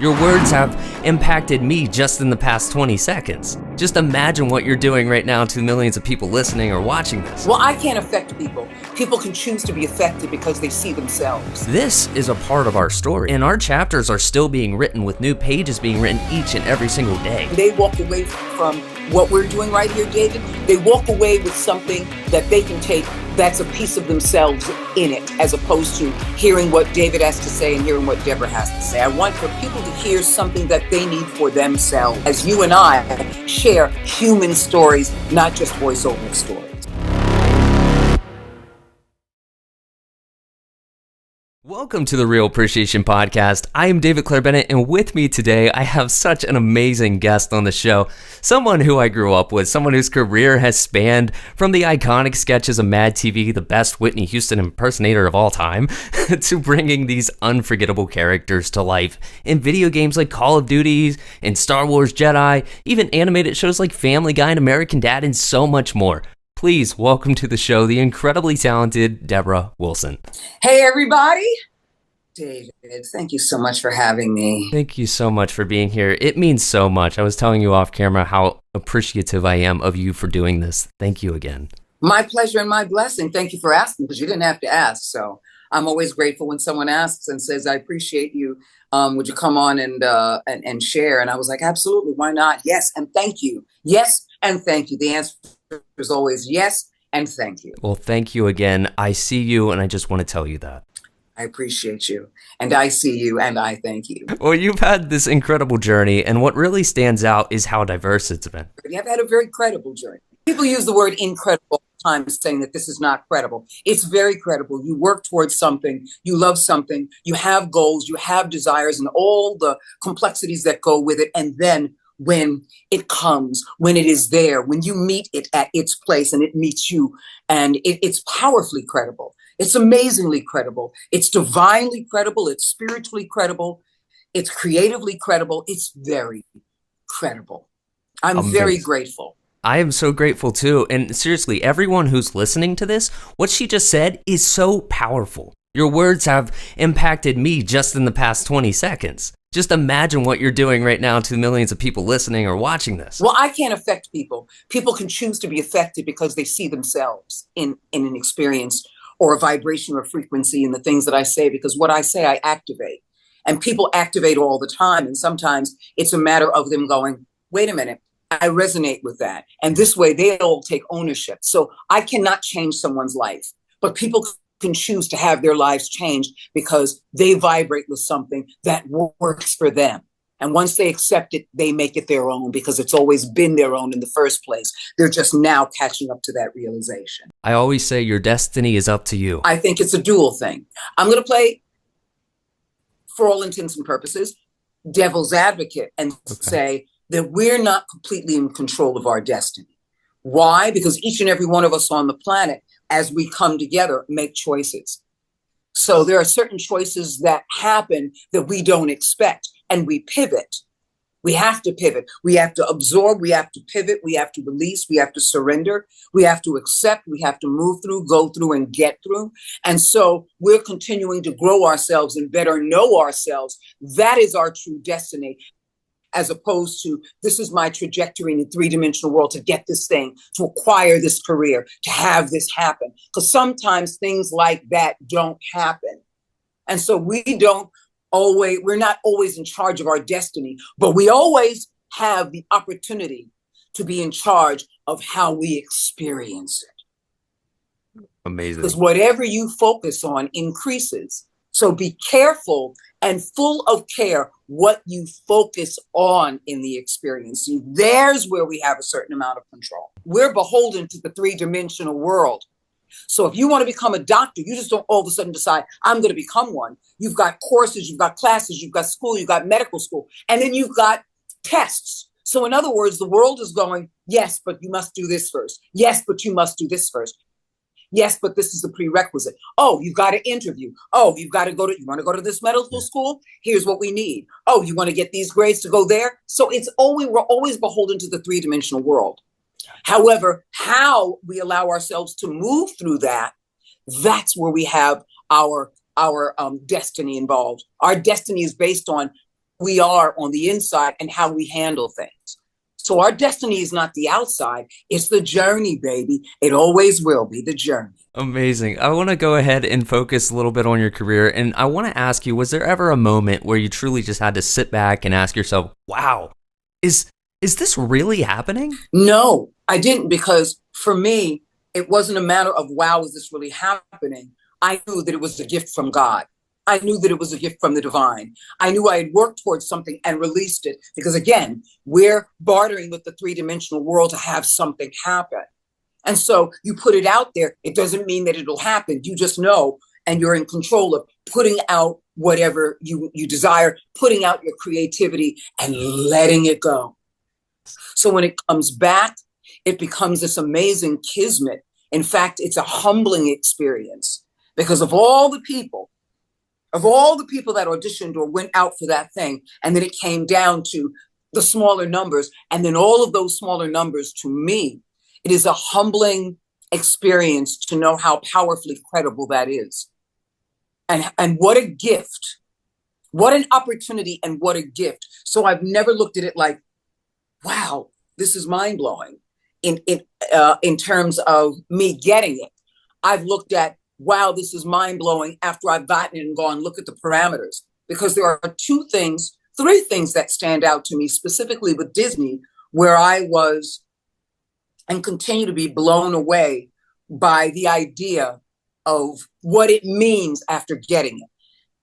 Your words have impacted me just in the past 20 seconds. Just imagine what you're doing right now to millions of people listening or watching this. Well, I can't affect people. People can choose to be affected because they see themselves. This is a part of our story, and our chapters are still being written with new pages being written each and every single day. They walk away from what we're doing right here, David. They walk away with something that they can take that's a piece of themselves in it, as opposed to hearing what David has to say and hearing what Debra has to say. I want for people to hear something that they need for themselves, as you and I share human stories, not just voiceover stories. Welcome to the Reel Appreciation Podcast. I am David Clair Bennett, and with me today, I have such an amazing guest on the show. Someone who I grew up with, someone whose career has spanned from the iconic sketches of Mad TV, the best Whitney Houston impersonator of all time, to bringing these unforgettable characters to life in video games like Call of Duty and Star Wars Jedi, even animated shows like Family Guy and American Dad, and so much more. Please welcome to the show the incredibly talented Debra Wilson. Hey, everybody. David, thank you so much for having me. Thank you so much for being here. It means so much. I was telling you off camera how appreciative I am of you for doing this. Thank you again. My pleasure and my blessing. Thank you for asking, because you didn't have to ask. So I'm always grateful when someone asks and says, I appreciate you. Would you come on and share? And I was like, absolutely. Why not? Yes. And thank you. Yes. And thank you. The answer is always yes. And thank you. Well, thank you again. I see you, and I just want to tell you that. I appreciate you, and I see you, and I thank you. Well, you've had this incredible journey, and what really stands out is how diverse it's been. I've had a very credible journey. People use the word incredible all the time, saying that this is not credible. It's very credible. You work towards something, you love something, you have goals, you have desires, and all the complexities that go with it, and then when it comes, when it is there, when you meet it at its place and it meets you, and it's powerfully credible. It's amazingly credible. It's divinely credible. It's spiritually credible. It's creatively credible. It's very credible. I'm very grateful. I am so grateful too. And seriously, everyone who's listening to this, what she just said is so powerful. Your words have impacted me just in the past 20 seconds. Just imagine what you're doing right now to millions of people listening or watching this. Well, I can't affect people. People can choose to be affected because they see themselves in an experience or a vibration or frequency in the things that I say, because what I say, I activate. And people activate all the time. And sometimes it's a matter of them going, wait a minute, I resonate with that. And this way they'll take ownership. So I cannot change someone's life, but people can choose to have their lives changed because they vibrate with something that works for them. And once they accept it, they make it their own, because it's always been their own in the first place. They're just now catching up to that realization. I always say your destiny is up to you. I think it's a dual thing. I'm going to play, for all intents and purposes, devil's advocate and say that we're not completely in control of our destiny. Why? Because each and every one of us on the planet, as we come together, make choices. So there are certain choices that happen that we don't expect. And we pivot. We have to pivot. We have to absorb. We have to pivot. We have to release. We have to surrender. We have to accept. We have to move through, go through, and get through. And so we're continuing to grow ourselves and better know ourselves. That is our true destiny, as opposed to this is my trajectory in the three-dimensional world to get this thing, to acquire this career, to have this happen. Because sometimes things like that don't happen. And so we're not always in charge of our destiny, but we always have the opportunity to be in charge of how we experience it. Amazing. Because whatever you focus on increases. So be careful and full of care what you focus on in the experience. See, there's where we have a certain amount of control. We're beholden to the three-dimensional world. So if you want to become a doctor, you just don't all of a sudden decide, I'm going to become one. You've got courses, you've got classes, you've got school, you've got medical school, and then you've got tests. So in other words, the world is going, yes, but you must do this first. Yes, but you must do this first. Yes, but this is the prerequisite. Oh, you've got to interview. Oh, you want to go to this medical school? Here's what we need. Oh, you want to get these grades to go there? So we're always beholden to the three-dimensional world. However, how we allow ourselves to move through that, that's where we have our destiny involved. Our destiny is based on we are on the inside and how we handle things. So our destiny is not the outside, it's the journey, baby. It always will be the journey. Amazing. I want to go ahead and focus a little bit on your career. And I want to ask you, was there ever a moment where you truly just had to sit back and ask yourself, wow, is this really happening? No, I didn't, because for me, it wasn't a matter of, wow, is this really happening? I knew that it was a gift from God. I knew that it was a gift from the divine. I knew I had worked towards something and released it, because again, we're bartering with the three-dimensional world to have something happen. And so you put it out there. It doesn't mean that it'll happen. You just know, and you're in control of putting out whatever you desire, putting out your creativity and letting it go. So when it comes back, it becomes this amazing kismet. In fact, it's a humbling experience, because of all the people that auditioned or went out for that thing, and then it came down to the smaller numbers, and then all of those smaller numbers, to me, it is a humbling experience to know how powerfully credible that is. And what a gift, what an opportunity, and what a gift. So I've never looked at it like, wow, this is mind-blowing in terms of me getting it. I've looked at, wow, this is mind-blowing after I've gotten it and gone, look at the parameters. Because there are three things that stand out to me, specifically with Disney, where I was and continue to be blown away by the idea of what it means after getting it.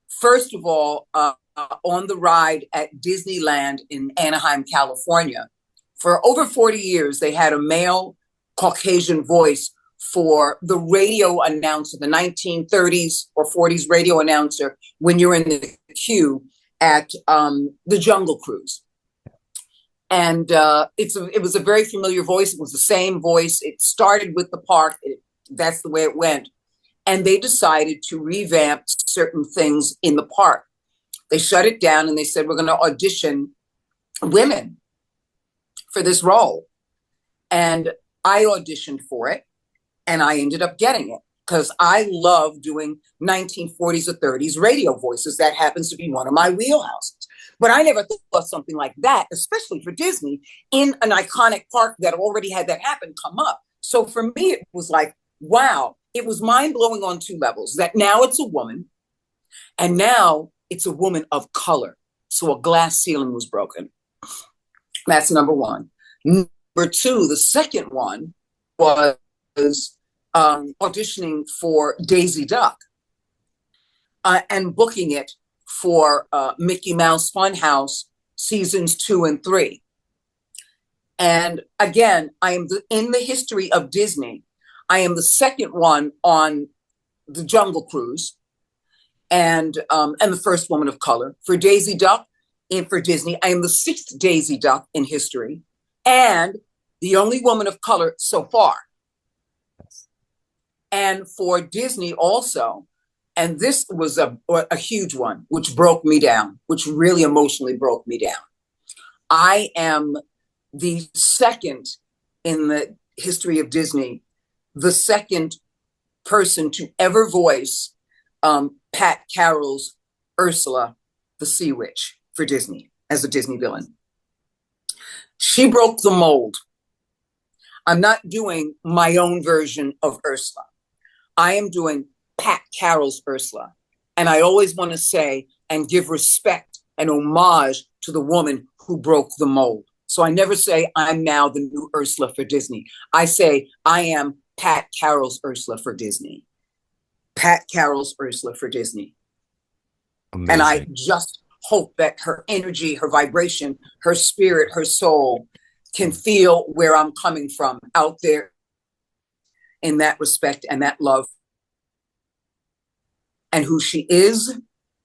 First of all, on the ride at Disneyland in Anaheim, California, for over 40 years, they had a male Caucasian voice for the radio announcer, the 1930s or 40s radio announcer, when you're in the queue at the Jungle Cruise. And it was a very familiar voice. It was the same voice. It started with the park. That's the way it went. And they decided to revamp certain things in the park. They shut it down and they said, we're going to audition women for this role. And I auditioned for it, and I ended up getting it, because I love doing 1940s or 30s radio voices. That happens to be one of my wheelhouses. But I never thought something like that, especially for Disney, in an iconic park that already had that happen, come up. So for me, it was like, wow, it was mind-blowing on two levels, that now it's a woman, and now it's a woman of color. So a glass ceiling was broken. That's number one. Number two, the second one was auditioning for Daisy Duck and booking it for Mickey Mouse Funhouse seasons 2 and 3. And again, in the history of Disney, I am the second one on the Jungle Cruise, and the first woman of color. For Daisy Duck, and for Disney, I am the 6th Daisy Duck in history, and the only woman of color so far. And for Disney also, and this was a huge one, which broke me down, which really emotionally broke me down. I am the second in the history of Disney, the second person to ever voice Pat Carroll's Ursula, the Sea Witch, for Disney, as a Disney villain. She broke the mold. I'm not doing my own version of Ursula. I am doing Pat Carroll's Ursula. And I always want to say and give respect and homage to the woman who broke the mold. So I never say I'm now the new Ursula for Disney. I say I am Pat Carroll's Ursula for Disney. Pat Carroll's Ursula for Disney. Amazing. And I just hope that her energy, her vibration, her spirit, her soul can feel where I'm coming from out there in that respect and that love, and who she is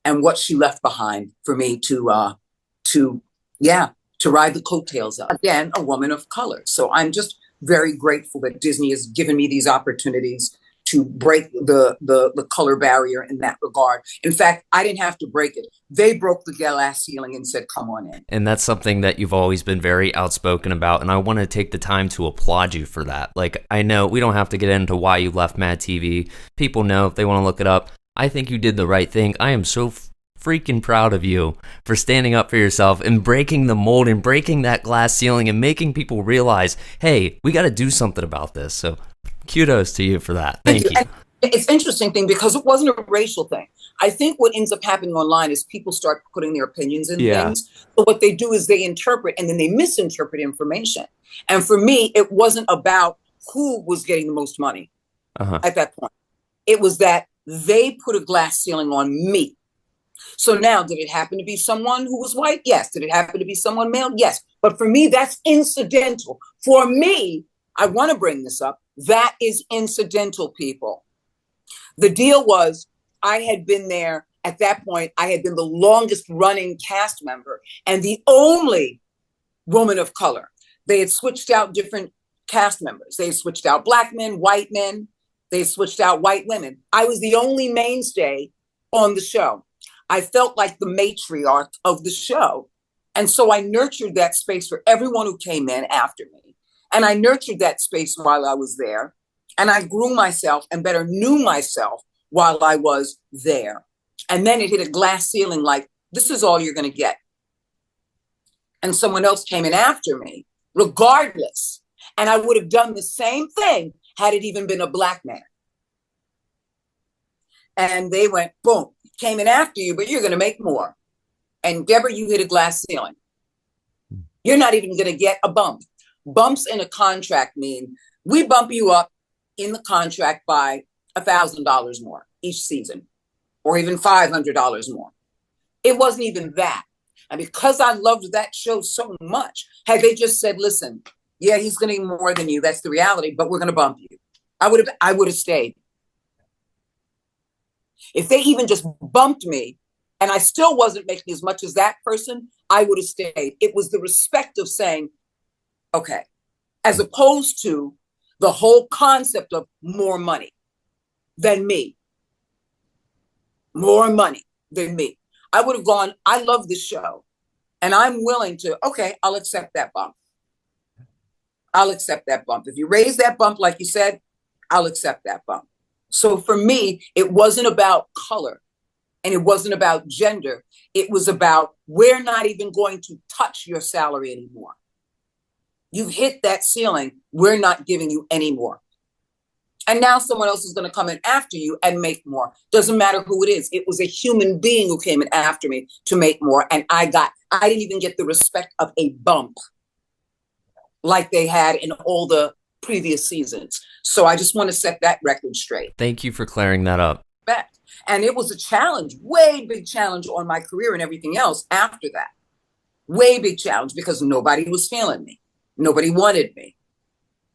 and what she left behind for me to ride the coattails of. Again, a woman of color. So I'm just very grateful that Disney has given me these opportunities to break the color barrier in that regard. In fact, I didn't have to break it. They broke the glass ceiling and said, come on in. And that's something that you've always been very outspoken about. And I want to take the time to applaud you for that. Like, I know we don't have to get into why you left Mad TV. People know if they want to look it up. I think you did the right thing. I am so freaking proud of you for standing up for yourself and breaking the mold and breaking that glass ceiling and making people realize, hey, we got to do something about this. So kudos to you for that. Thank you. And it's interesting thing because it wasn't a racial thing. I think what ends up happening online is people start putting their opinions in things. But what they do is they interpret and then they misinterpret information. And for me, it wasn't about who was getting the most money at that point. It was that they put a glass ceiling on me. So now, did it happen to be someone who was white? Yes. Did it happen to be someone male? Yes. But for me, that's incidental. For me, I want to bring this up. That is incidental, people. The deal was I had been there at that point. I had been the longest running cast member and the only woman of color. They had switched out different cast members. They had switched out Black men, white men. They switched out white women. I was the only mainstay on the show. I felt like the matriarch of the show. And so I nurtured that space for everyone who came in after me. And I nurtured that space while I was there. And I grew myself and better knew myself while I was there. And then it hit a glass ceiling like, this is all you're going to get. And someone else came in after me, regardless. And I would have done the same thing had it even been a Black man. And they went, boom, came in after you, but you're going to make more. And Debra, you hit a glass ceiling. You're not even going to get a bump. Bumps in a contract mean we bump you up in the contract by $1,000 more each season, or even $500 more. It wasn't even that. And because I loved that show so much, had they just said, listen, yeah, he's going to get more than you. That's the reality, but we're going to bump you. I would have stayed. If they even just bumped me and I still wasn't making as much as that person, I would have stayed. It was the respect of saying, okay, as opposed to the whole concept of more money than me. More money than me. I would have gone, I love this show and I'm willing to, okay, I'll accept that bump. I'll accept that bump. If you raise that bump, like you said, I'll accept that bump. So for me, it wasn't about color and it wasn't about gender. It was about, we're not even going to touch your salary anymore. You've hit that ceiling. We're not giving you any more. And now someone else is going to come in after you and make more. Doesn't matter who it is. It was a human being who came in after me to make more. And I didn't even get the respect of a bump like they had in all the previous seasons. So I just want to set that record straight. Thank you for clearing that up. And it was a challenge, way big challenge on my career and everything else after that. Way big challenge because nobody was feeling me. Nobody wanted me.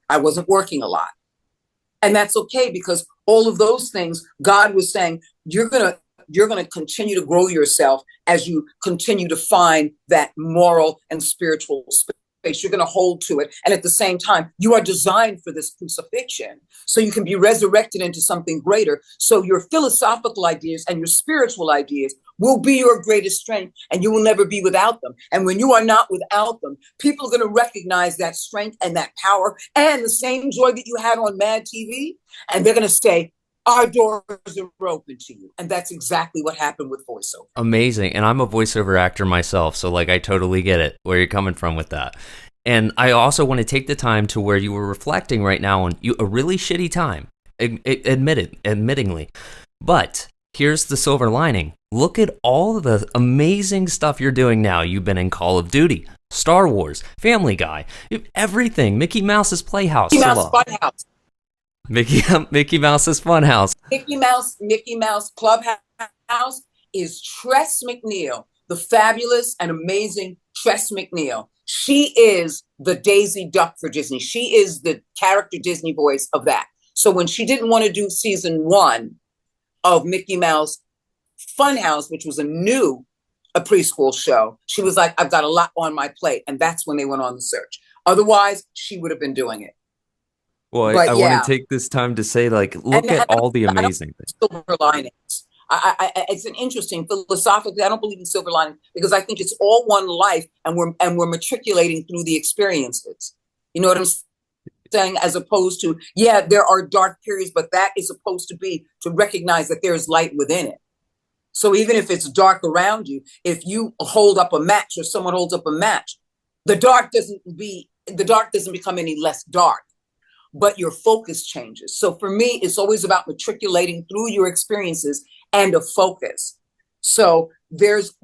I wasn't working a lot. And that's okay because all of those things, God was saying, you're going to continue to grow yourself as you continue to find that moral and spiritual space. You're going to hold to it. And at the same time, you are designed for this crucifixion so you can be resurrected into something greater. So your philosophical ideas and your spiritual ideas will be your greatest strength and you will never be without them. And when you are not without them, people are going to recognize that strength and that power and the same joy that you had on Mad TV. And they're going to say, our doors are open to you. And that's exactly what happened with voiceover. Amazing. And I'm a voiceover actor myself. So I totally get it, where you're coming from with that. And I also want to take the time to where you were reflecting right now on a really shitty time, admittingly. But here's the silver lining. Look at all the amazing stuff you're doing now. You've been in Call of Duty, Star Wars, Family Guy, everything. Mickey Mouse's Playhouse. Mickey Mouse Funhouse. Mickey Mouse's Funhouse. Mickey Mouse Clubhouse is Tress MacNeille, the fabulous and amazing Tress MacNeille. She is the Daisy Duck for Disney. She is the character Disney voice of that. So when she didn't want to do season 1 of Mickey Mouse Funhouse, which was a preschool show, she was like, I've got a lot on my plate. And that's when they went on the search. Otherwise, she would have been doing it. Well, I want to take this time to say, look at all the amazing things. Silver linings. It's an interesting philosophically. I don't believe in silver linings because I think it's all one life, and we're matriculating through the experiences. You know what I'm saying? As opposed to, there are dark periods, but that is supposed to be to recognize that there is light within it. So even if it's dark around you, if you hold up a match or someone holds up a match, the dark doesn't become any less dark, but your focus changes. So for me, it's always about matriculating through your experiences and a focus. So there's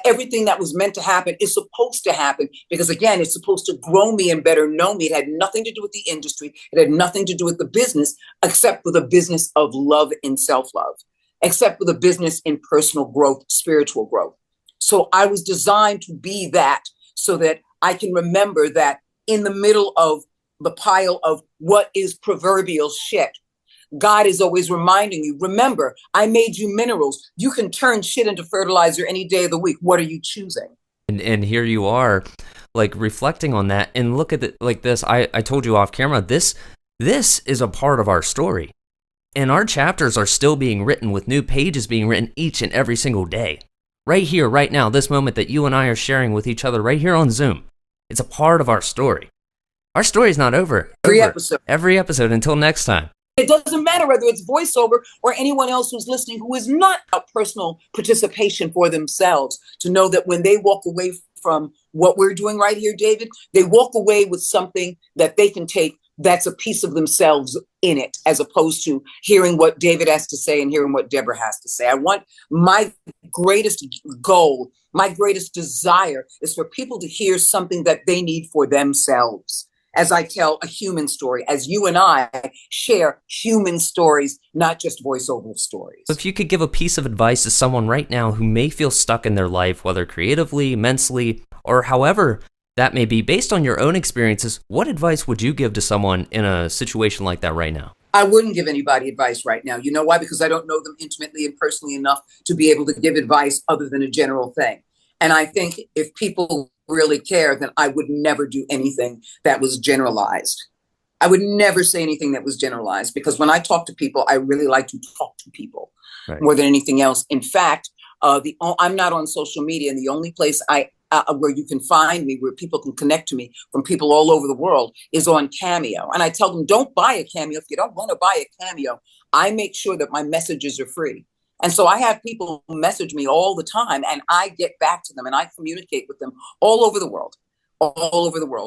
everything that was meant to happen is supposed to happen because, again, it's supposed to grow me and better know me. It had nothing to do with the industry. It had nothing to do with the business, except for the business of love and self-love, except for the business in personal growth, spiritual growth. So I was designed to be that so that I can remember that in the middle of the pile of what is proverbial shit, God is always reminding you, remember, I made you minerals. You can turn shit into fertilizer any day of the week. What are you choosing? And here you are, like, reflecting on that, and look at it like this. I told you off camera, this is a part of our story. And our chapters are still being written, with new pages being written each and every single day. Right here, right now, this moment that you and I are sharing with each other right here on Zoom. It's a part of our story. Our story is not over. Every episode until next time. It doesn't matter whether it's voiceover or anyone else who's listening who is not a personal participation for themselves, to know that when they walk away from what we're doing right here, David, they walk away with something that they can take that's a piece of themselves in it, as opposed to hearing what David has to say and hearing what Debra has to say. I want my greatest goal, my greatest desire is for people to hear something that they need for themselves. As I tell a human story, as you and I share human stories, not just voiceover stories. If you could give a piece of advice to someone right now who may feel stuck in their life, whether creatively, mentally, or however that may be, based on your own experiences, what advice would you give to someone in a situation like that right now? I wouldn't give anybody advice right now. You know why? Because I don't know them intimately and personally enough to be able to give advice other than a general thing. And I think if people really care, then I would never do anything that was generalized. I would never say anything that was generalized, because when I talk to people, I really like to talk to people more than anything else. In fact, I'm not on social media, and the only place where you can find me, where people can connect to me from people all over the world, is on Cameo. And I tell them, don't buy a Cameo. If you don't want to buy a Cameo, I make sure that my messages are free. And so I have people who message me all the time, and I get back to them and I communicate with them all over the world.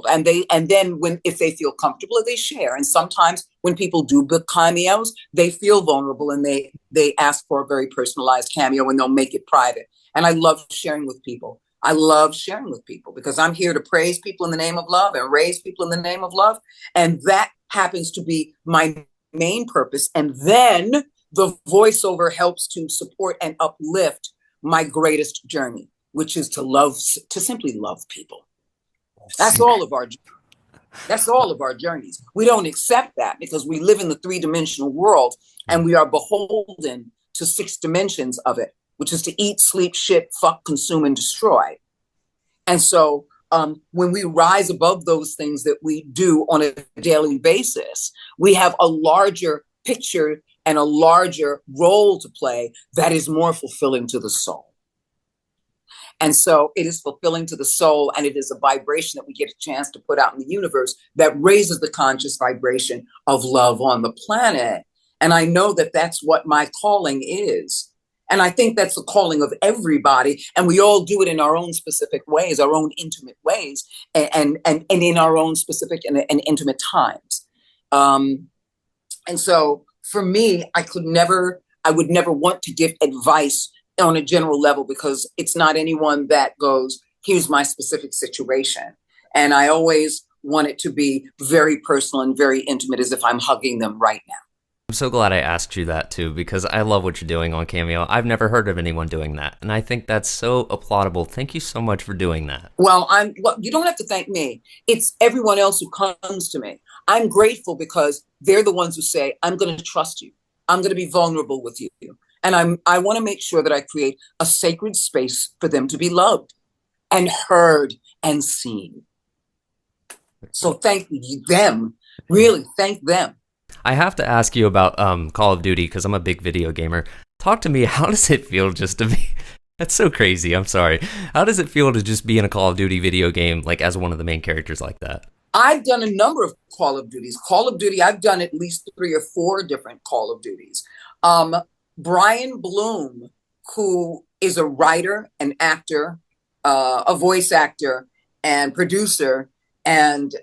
And then if they feel comfortable, they share. And sometimes when people do book cameos, they feel vulnerable and they ask for a very personalized cameo, and they'll make it private. And I love sharing with people. I love sharing with people because I'm here to praise people in the name of love and raise people in the name of love. And that happens to be my main purpose. And then the voiceover helps to support and uplift my greatest journey, which is to simply love people. That's all of our journeys. We don't accept that because we live in the three-dimensional world, and we are beholden to 6 dimensions of it, which is to eat, sleep, shit, fuck, consume, and destroy. And so when we rise above those things that we do on a daily basis, we have a larger picture and a larger role to play that is more fulfilling to the soul. And so it is fulfilling to the soul, and it is a vibration that we get a chance to put out in the universe that raises the conscious vibration of love on the planet. And I know that that's what my calling is. And I think that's the calling of everybody. And we all do it in our own specific ways, our own intimate ways, and in our own specific and intimate times. And so for me, I would never want to give advice on a general level, because it's not anyone that goes, here's my specific situation. And I always want it to be very personal and very intimate, as if I'm hugging them right now. I'm so glad I asked you that too, because I love what you're doing on Cameo. I've never heard of anyone doing that, and I think that's so applaudable. Thank you so much for doing that. Well, you don't have to thank me. It's everyone else who comes to me. I'm grateful because they're the ones who say, I'm going to trust you. I'm going to be vulnerable with you. And I want to make sure that I create a sacred space for them to be loved and heard and seen. So thank them. Really, thank them. I have to ask you about Call of Duty, because I'm a big video gamer. Talk to me. How does it feel just to be... That's so crazy. I'm sorry. How does it feel to just be in a Call of Duty video game, like as one of the main characters like that? I've done a number of Call of Duties. Call of Duty, I've done at least 3 or 4 different Call of Duties. Brian Bloom, who is a writer, an actor, a voice actor, and producer, and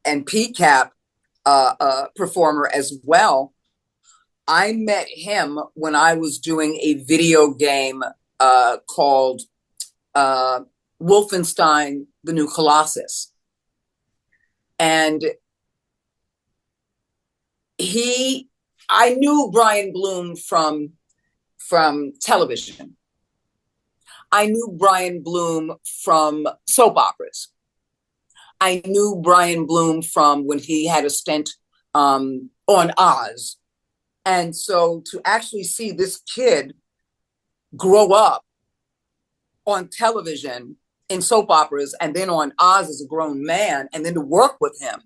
PCAP performer as well. I met him when I was doing a video game called Wolfenstein: The New Colossus, and I knew Brian Bloom from television. I knew Brian Bloom from soap operas. I knew Brian Bloom from when he had a stint on Oz. And so to actually see this kid grow up on television in soap operas and then on Oz as a grown man, and then to work with him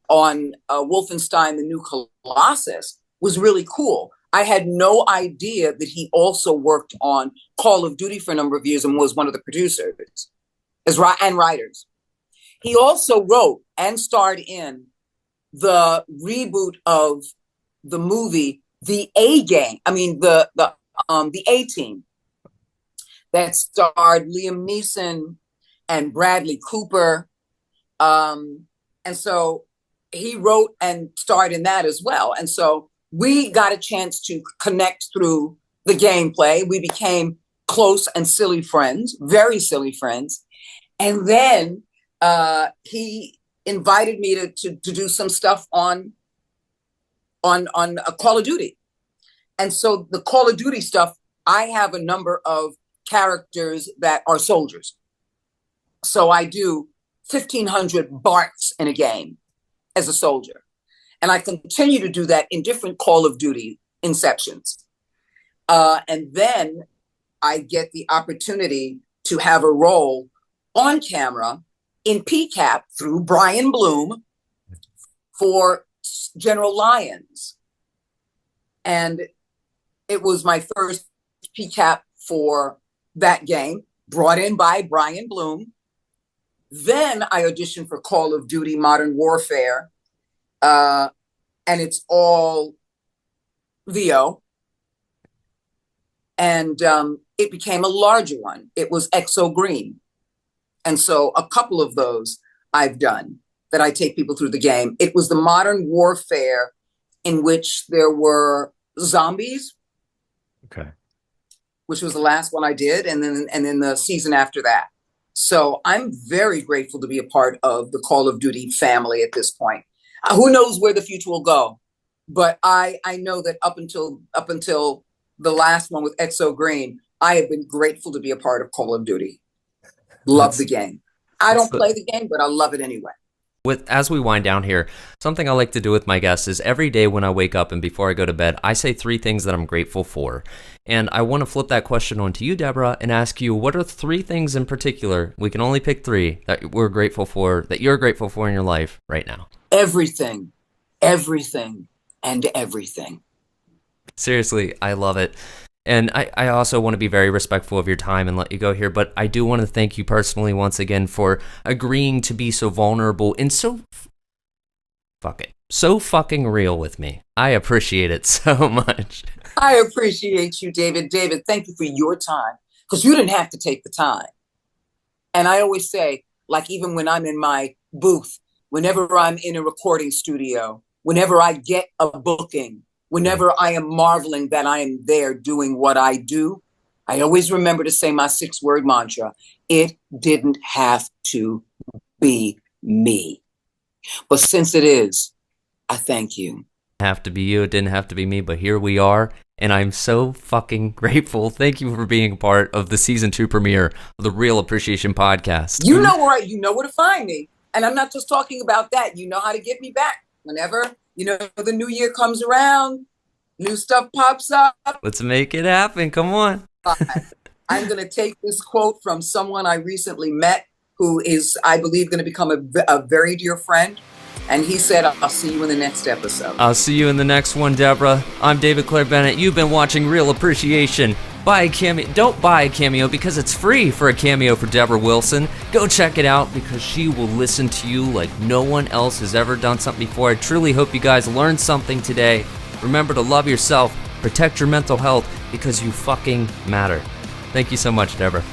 on Wolfenstein: The New Colossus was really cool. I had no idea that he also worked on Call of Duty for a number of years and was one of the producers and writers. He also wrote and starred in the reboot of the movie The A-Game. I mean, the A-Team, that starred Liam Neeson and Bradley Cooper. And so he wrote and starred in that as well. And so we got a chance to connect through the gameplay. We became close and silly friends, very silly friends. And then he invited me to do some stuff on a Call of Duty. And so the Call of Duty stuff, I have a number of characters that are soldiers. So I do 1,500 barks in a game as a soldier. And I continue to do that in different Call of Duty inceptions. And then I get the opportunity to have a role on camera in PCAP through Brian Bloom for General Lyons. And it was my first PCAP for that game, brought in by Brian Bloom. Then I auditioned for Call of Duty Modern Warfare, and it's all VO. And it became a larger one. It was Exo Green. And so a couple of those I've done that I take people through the game. It was the Modern Warfare in which there were zombies. Okay. Which was the last one I did, and then the season after that. So I'm very grateful to be a part of the Call of Duty family at this point. Who knows where the future will go? But I know that up until the last one with Exo Green, I have been grateful to be a part of Call of Duty. Love the game. I don't play the game, but I love it anyway. As we wind down here, something I like to do with my guests is every day when I wake up and before I go to bed, I say 3 things that I'm grateful for. And I want to flip that question on to you, Debra, and ask you, what are 3 things in particular, we can only pick 3, that we're grateful for, that you're grateful for in your life right now? Everything, and everything. Seriously, I love it. And I also want to be very respectful of your time and let you go here, but I do want to thank you personally once again for agreeing to be so vulnerable and so fucking real with me. I appreciate it so much. I appreciate you, David. David, thank you for your time, because you didn't have to take the time. And I always say, like, even when I'm in my booth, whenever I'm in a recording studio, whenever I get a booking, whenever I am marveling that I am there doing what I do, I always remember to say my 6-word mantra: it didn't have to be me. But since it is, I thank you. Have to be you, it didn't have to be me, but here we are, and I'm so fucking grateful. Thank you for being part of the season 2 premiere of the Reel Appreciation podcast. You know where to find me, and I'm not just talking about that. You know how to get me back whenever the new year comes around, new stuff pops up. Let's make it happen. Come on. I'm going to take this quote from someone I recently met who is, I believe, going to become a very dear friend. And he said, I'll see you in the next episode. I'll see you in the next one, Debra. I'm David Clair Bennett. You've been watching Reel Appreciation. Buy a Cameo. Don't buy a Cameo because it's free for a cameo for Debra Wilson. Go check it out because she will listen to you like no one else has ever done something before. I truly hope you guys learned something today. Remember to love yourself, protect your mental health, because you fucking matter. Thank you so much, Debra.